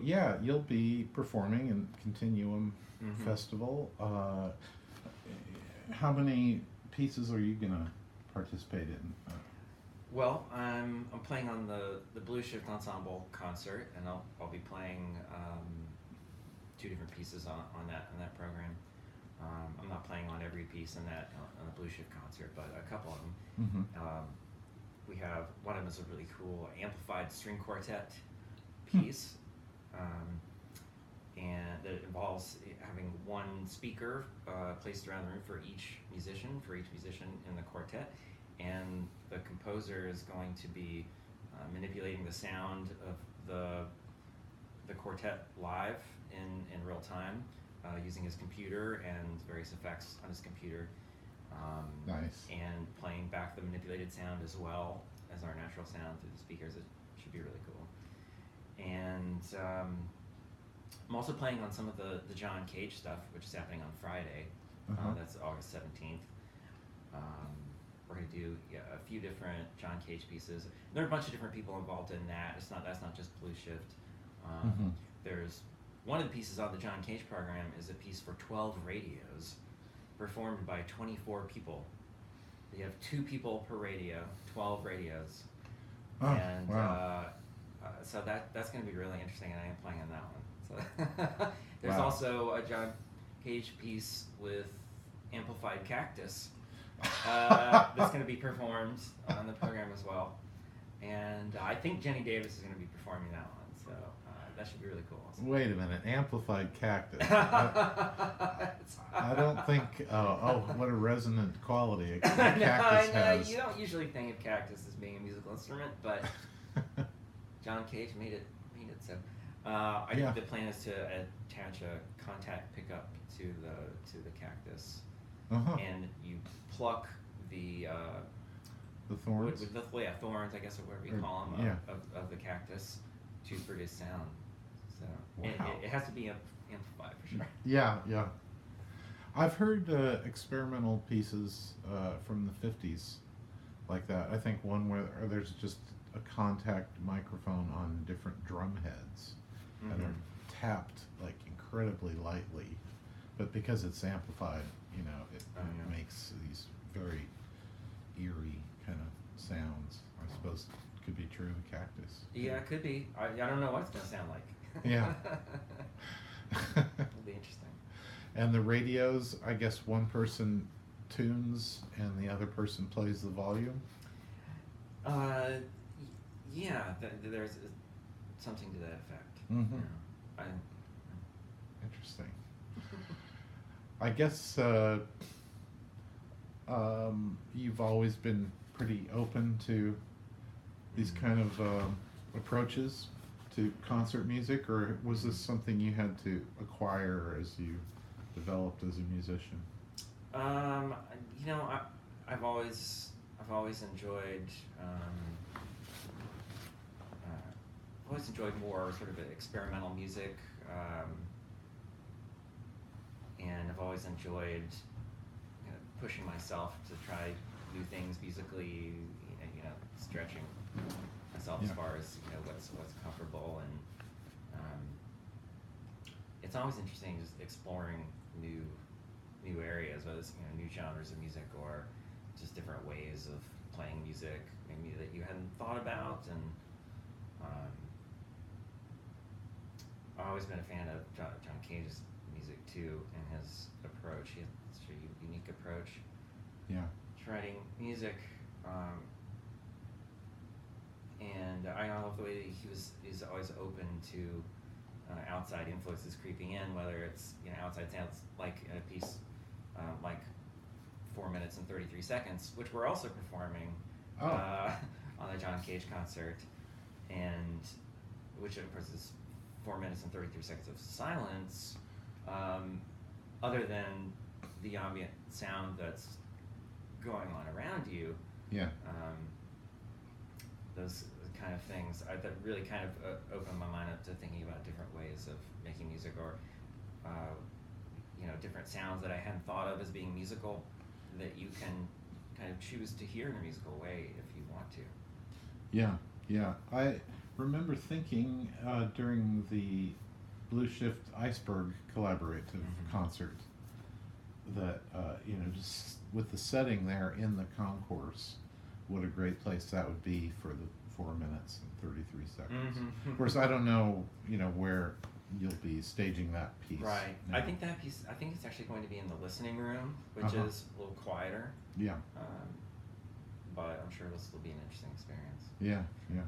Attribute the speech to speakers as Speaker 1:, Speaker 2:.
Speaker 1: yeah, you'll be performing in Continuum Festival. How many pieces are you gonna participate in?
Speaker 2: Well, I'm playing on the Blue Shift Ensemble concert, and I'll be playing two different pieces on that program. I'm not playing on every piece in that on the Blue Shift concert, but a couple of them. We have one of them is a really cool amplified string quartet piece, and that involves having one speaker placed around the room for each musician in the quartet, and the composer is going to be manipulating the sound of the quartet live in real time using his computer and various effects on his computer.
Speaker 1: Nice.
Speaker 2: And playing back the manipulated sound as well as our natural sound through the speakers. It should be really cool. And I'm also playing on some of the John Cage stuff, which is happening on Friday. That's August 17th. We're going to do a few different John Cage pieces. There are a bunch of different people involved in that. That's not just Blue Shift. There's one of the pieces on the John Cage program is a piece for 12 radios, performed by 24 people. You have 2 people per radio, 12 radios, and
Speaker 1: wow.
Speaker 2: So that's going to be really interesting, and I am playing on that one. So there's also a John Cage piece with amplified cactus that's going to be performed on the program as well, and I think Jenny Davis is going to be performing that one. So that should be really cool.
Speaker 1: Wait a minute, amplified cactus. I don't think. What a resonant quality a cactus has.
Speaker 2: You don't usually think of cactus as being a musical instrument, but John Cage made it so. I think the plan is to attach a contact pickup to the cactus, and you pluck the
Speaker 1: thorns.
Speaker 2: With thorns, I guess, or whatever you call them, of the cactus to produce sound. So it has to be amplified for sure.
Speaker 1: Yeah. I've heard experimental pieces from the 50s like that. I think one where there's just a contact microphone on different drum heads, and they're tapped like incredibly lightly, but because it's amplified, it makes these very eerie kind of sounds. I suppose it could be true of cactus.
Speaker 2: Yeah, it could be. I don't know what it's going to sound like.
Speaker 1: Yeah.
Speaker 2: It'll be interesting.
Speaker 1: And the radios, I guess one person tunes and the other person plays the volume?
Speaker 2: Yeah, there's something to that effect.
Speaker 1: Interesting. I guess you've always been pretty open to these kind of approaches to concert music, or was this something you had to acquire as you developed as a musician?
Speaker 2: I've always enjoyed more sort of experimental music, and I've always enjoyed pushing myself to try new things musically, stretching myself as far as what's comfortable, and it's always interesting just exploring new areas, whether it's new genres of music or just different ways of playing music maybe that you hadn't thought about. And I've always been a fan of John Cage's music too, and his approach. He has such a unique approach to writing music. And I love the way that he's always open to outside influences creeping in, whether it's outside sounds like a piece like 4 minutes and 33 seconds, which we're also performing on the John Cage concert, and which of course is 4 minutes and 33 seconds of silence, other than the ambient sound that's going on around you. Those kind of things that really kind of opened my mind up to thinking about different ways of making music, or different sounds that I hadn't thought of as being musical, that you can kind of choose to hear in a musical way if you want to.
Speaker 1: Yeah. remember thinking during the Blue Shift Iceberg collaborative
Speaker 2: Mhm.
Speaker 1: concert that just with the setting there in the concourse, what a great place that would be for the 4 minutes and 33 seconds.
Speaker 2: Mhm.
Speaker 1: Of course, I don't know, where you'll be staging that piece.
Speaker 2: Right.
Speaker 1: now.
Speaker 2: I think that piece. I think it's actually going to be in the listening room, which
Speaker 1: Uh-huh.
Speaker 2: is a little quieter.
Speaker 1: Yeah,
Speaker 2: But I'm sure this will be an interesting experience.
Speaker 1: yeah, yeah.